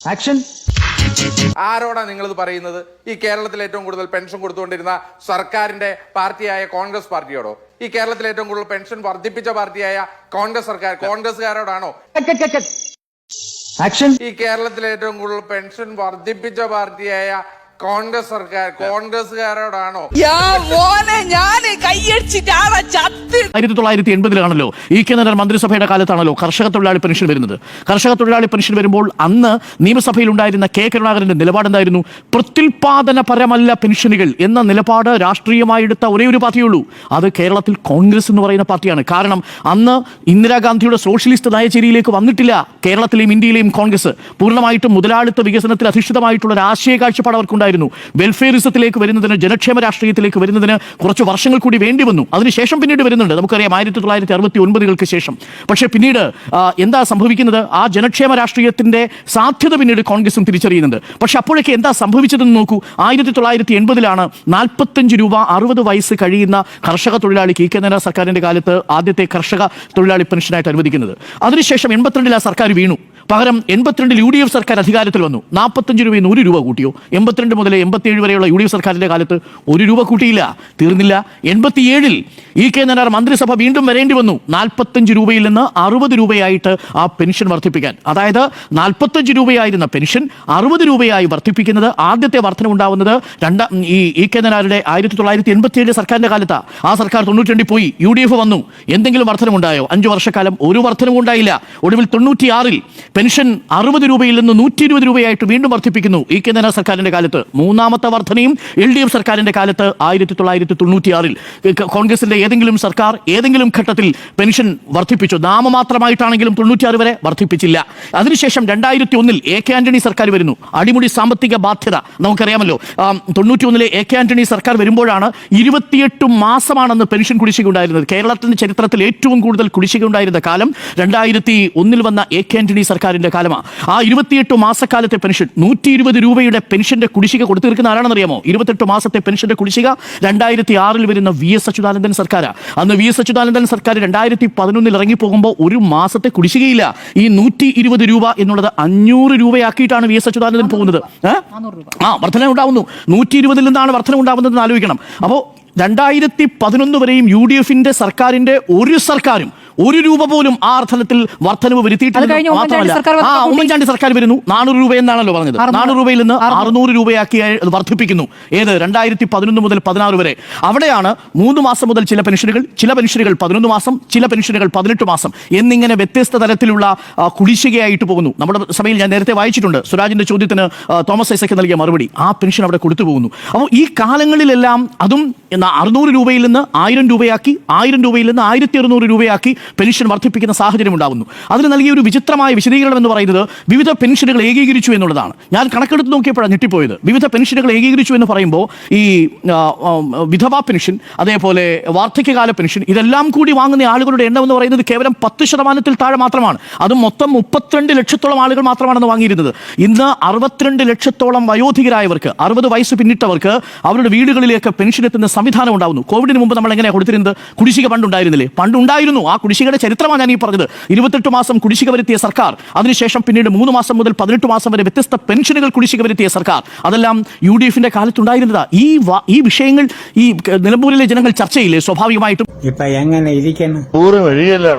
Action. ആരോടാ നിങ്ങളിത് പറയുന്നത്? ഈ കേരളത്തിൽ ഏറ്റവും കൂടുതൽ പെൻഷൻ കൊടുത്തുകൊണ്ടിരുന്ന സർക്കാരിന്റെ പാർട്ടിയായ കോൺഗ്രസ് പാർട്ടിയോടോ? ഈ കേരളത്തിൽ ഏറ്റവും കൂടുതൽ പെൻഷൻ വർദ്ധിപ്പിച്ച പാർട്ടിയായ കോൺഗ്രസ്സുകാരോടാണോ? ആക്ഷൻ. ഈ കേരളത്തിൽ ഏറ്റവും കൂടുതൽ പെൻഷൻ വർദ്ധിപ്പിച്ച പാർട്ടിയായ കോൺഗ്രസ്സുകാരോടാണോ? 1980-ലാണല്ലോ ഇ.കെ. നായർ മന്ത്രിസഭയുടെ കാലത്താണല്ലോ കർഷക തൊഴിലാളി പെൻഷൻ വരുന്നത്. കർഷക തൊഴിലാളി പെൻഷൻ വരുമ്പോൾ അന്ന് നിയമസഭയിൽ ഉണ്ടായിരുന്ന കെ കരുണാകരന്റെ നിലപാടെന്തായിരുന്നു? പ്രത്യുൽപാദനപരമല്ല പെൻഷനുകൾ എന്ന നിലപാട് രാഷ്ട്രീയമായി എടുത്ത ഒരേ ഒരു പാർട്ടിയുള്ളൂ, അത് കേരളത്തിൽ കോൺഗ്രസ് എന്ന് പറയുന്ന പാർട്ടിയാണ്. കാരണം അന്ന് ഇന്ദിരാഗാന്ധിയുടെ സോഷ്യലിസ്റ്റ് നയചര്യയിലേക്ക് വന്നിട്ടില്ല കേരളത്തിലെയും ഇന്ത്യയിലെയും കോൺഗ്രസ്. പൂർണ്ണമായിട്ടും മുതലാളിത്ത വികസനത്തിൽ അധിഷ്ഠിതമായിട്ടുള്ള ഒരു ആശയ കാഴ്ചപ്പാട് അവർക്കുണ്ടായിരുന്നു. വെൽഫെയറിസത്തിലേക്ക് വരുന്നതിന്, ജനക്ഷേമ രാഷ്ട്രീയത്തിലേക്ക് വരുന്നതിന് കുറച്ച് വർഷങ്ങൾ കൂടി വേണ്ടി വന്നു. അതിനുശേഷം പിന്നീട് വരുന്നുണ്ട്, നമുക്കറിയാം 1969-കൾക്ക് ശേഷം. പക്ഷേ പിന്നീട് എന്താ സംഭവിക്കുന്നത്? ആ ജനക്ഷേമ രാഷ്ട്രീയത്തിന്റെ സാധ്യത പിന്നീട് കോൺഗ്രസും തിരിച്ചറിയുന്നുണ്ട്. പക്ഷെ അപ്പോഴേക്ക് എന്താ സംഭവിച്ചതെന്ന് നോക്കൂ. 1980-ലാണ് 45 രൂപ 60 വയസ്സ് കഴിയുന്ന കർഷക തൊഴിലാളിക്ക് ഇ.കെ. നായർ സർക്കാരിന്റെ കാലത്ത് ആദ്യത്തെ കർഷക തൊഴിലാളി പെൻഷനായിട്ട് അനുവദിക്കുന്നത്. അതിനുശേഷം 82-ൽ ആ സർക്കാർ വീണു. പകരം 82-ൽ UDF സർക്കാർ അധികാരത്തിൽ വന്നു. 45 രൂപയിൽ നിന്ന് 1 രൂപ കൂട്ടിയോ? 82 മുതൽ 87 വരെയുള്ള UDF സർക്കാരിന്റെ കാലത്ത് 1 രൂപ കൂട്ടിയില്ല. തീർന്നില്ല. 87-ൽ ഇ.കെ. നായർ മന്ത്രിസഭ വീണ്ടും വരേണ്ടി വന്നു. 45 രൂപയിൽ നിന്ന് 60 രൂപയായിട്ട് ആ പെൻഷൻ വർദ്ധിപ്പിക്കാൻ. അതായത് 45 രൂപയായിരുന്ന പെൻഷൻ 60 രൂപയായി വർദ്ധിപ്പിക്കുന്നത്. ആദ്യത്തെ വർധനമുണ്ടാവുന്നത് ഈ ഇ.കെ. നായരുടെ 1987 സർക്കാരിന്റെ കാലത്താണ്. ആ സർക്കാർ 92 പോയി, UDF വന്നു. എന്തെങ്കിലും വർധനമുണ്ടായോ? 5 വർഷക്കാലം ഒരു വർധനവും ഉണ്ടായില്ല. ഒടുവിൽ 96-ൽ പെൻഷൻ 60 രൂപയിൽ നിന്ന് 120 രൂപയായിട്ട് വീണ്ടും വർദ്ധിപ്പിക്കുന്നു ഇ.കെ. നായർ സർക്കാരിന്റെ കാലത്ത്. മൂന്നാമത്തെ വർധനയും LDF സർക്കാരിന്റെ കാലത്ത് 1996-ൽ. കോൺഗ്രസിന്റെ ഏതെങ്കിലും സർക്കാർ ഏതെങ്കിലും ഘട്ടത്തിൽ പെൻഷൻ വർദ്ധിപ്പിച്ചു? നാമമാത്രമായിട്ടാണെങ്കിലും 96 വരെ വർദ്ധിപ്പിച്ചില്ല. അതിനുശേഷം 2001-ൽ A.K. ആന്റണി സർക്കാർ വരുന്നു. അടിമുടി സാമ്പത്തിക ബാധ്യത നമുക്കറിയാമല്ലോ. 91-ലെ A.K. ആന്റണി സർക്കാർ വരുമ്പോഴാണ് 28 മാസമാണെന്ന് പെൻഷൻ കുടിശ്ശിക ഉണ്ടായിരുന്നത്. കേരളത്തിന്റെ ചരിത്രത്തിൽ ഏറ്റവും കൂടുതൽ കുടിശ്ശിക ഉണ്ടായിരുന്ന കാലം 2001-ൽ വന്ന A.K. ആന്റണി സർക്കാരിന്റെ കാലമാണ്. ആ 28 മാസക്കാലത്തെ പെൻഷൻ 120 രൂപയുടെ പെൻഷന്റെ കുടിശ്ശിക കൊടുത്തു തീർക്കുന്ന ആരാണെന്നറിയാമോ? 28 മാസത്തെ പെൻഷന്റെ കുടിശ്ശിക 2006-ൽ വരുന്ന V.S. അച്യുതാനന്ദൻ സർക്കാരാണ്. അന്ന് V.S. അച്യുതാനന്ദൻ സർക്കാർ 2011-ൽ ഇറങ്ങിപ്പോകുമ്പോൾ ഒരു മാസത്തെ കുടിശ്ശികയില്ല. ഈ 120 രൂപ എന്നുള്ളത് 500 രൂപയാക്കിയിട്ടാണ് V.S. അച്യുതാനന്ദൻ പോകുന്നത്. വർധന ഉണ്ടാവുന്നു. 120-ൽ നിന്നാണ് വർധന ഉണ്ടാവുന്നതെന്ന് ആലോചിക്കണം. അപ്പോൾ 2011 വരെയും UDF-ന്റെ സർക്കാരിന്റെ ഒരു സർക്കാരും 1 രൂപ പോലും ആ അർത്ഥത്തിൽ വർധനവ് വരുത്തിയിട്ടില്ല. ഉമ്മൻചാണ്ടി സർക്കാർ വരുന്നു. 400 രൂപ എന്നാണല്ലോ പറഞ്ഞത്. 400 രൂപയിൽ നിന്ന് 600 രൂപയാക്കി വർദ്ധിപ്പിക്കുന്നു. ഏത്? 2011 മുതൽ 16 വരെ. അവിടെയാണ് 3 മാസം മുതൽ ചില പെൻഷനുകൾ 11 മാസം, ചില പെൻഷനുകൾ 18 മാസം എന്നിങ്ങനെ വ്യത്യസ്ത തരത്തിലുള്ള കുടിശ്ശികയായിട്ട് പോകുന്നു. നമ്മുടെ സഭയിൽ ഞാൻ നേരത്തെ വായിച്ചിട്ടുണ്ട് സുരാജിന്റെ ചോദ്യത്തിന് തോമസ് ഐസക് നൽകിയ മറുപടി. ആ പെൻഷൻ അവിടെ കൊടുത്തു പോകുന്നു. അപ്പോൾ ഈ കാലങ്ങളിലെല്ലാം അതും 600 രൂപയിൽ നിന്ന് 1000 രൂപയാക്കി, 1000 രൂപയിൽ നിന്ന് 1600 രൂപയാക്കി പെൻഷൻ വർദ്ധിപ്പിക്കുന്ന സാഹചര്യം ഉണ്ടാകുന്നു. അതിന് നൽകിയ ഒരു വിചിത്രമായ വിശദീകരണം എന്ന് പറയുന്നത് വിവിധ പെൻഷനുകൾ ഏകീകരിച്ചു എന്നുള്ളതാണ്. ഞാൻ കണക്കെടുത്ത് നോക്കിയപ്പോഴാണ് ഞെട്ടിപ്പോയത്. വിവിധ പെൻഷനുകൾ ഏകീകരിച്ചു എന്ന് പറയുമ്പോൾ ഈ വിധവാ പെൻഷൻ, അതേപോലെ വാർദ്ധക്യകാല പെൻഷൻ, ഇതെല്ലാം കൂടി വാങ്ങുന്ന ആളുകളുടെ എണ്ണം എന്ന് പറയുന്നത് കേവലം 10% താഴെ മാത്രമാണ്. അതും മൊത്തം 32 ലക്ഷത്തോളം ആളുകൾ മാത്രമാണെന്ന് വാങ്ങിയിരുന്നത്. ഇന്ന് 62 ലക്ഷത്തോളം വയോധികരായവർക്ക്, 60 വയസ്സ് പിന്നിട്ടവർക്ക് അവരുടെ വീടുകളിലേക്ക് പെൻഷൻ എത്തുന്ന സംവിധാനം ഉണ്ടാകുന്നു. കോവിഡിന് മുമ്പ് നമ്മൾ എങ്ങനെയാണ് കൊടുത്തിരുന്നത്? കുടിശ്ശിക പണ്ടുണ്ടായിരുന്നില്ലേ? പണ്ടുണ്ടായിരുന്നു. ആ കുടിശ്ശികയുടെ ചരിത്രമാണ് ഞാൻ ഈ പറഞ്ഞത്. 28 മാസം കുടിശ്ശിക വരുത്തിയ സർക്കാർ, അതിനുശേഷം പിന്നീട് 3 മാസം മുതൽ 18 മാസം വരെ വ്യത്യസ്ത പെൻഷനുകൾ കുടിശ്ശിക വരുത്തിയ സർക്കാർ, അതെല്ലാം UDF-ന്റെ കാലത്തുണ്ടായിരുന്നതാ. ഈ വിഷയങ്ങൾ ഈ നിലമ്പൂരിലെ ജനങ്ങൾ ചർച്ച ചെയ്യില്ലേ? സ്വാഭാവികമായിട്ടും ഇപ്പൊ എങ്ങനെ ഇരിക്കുന്നു? വഴിയല്ലോ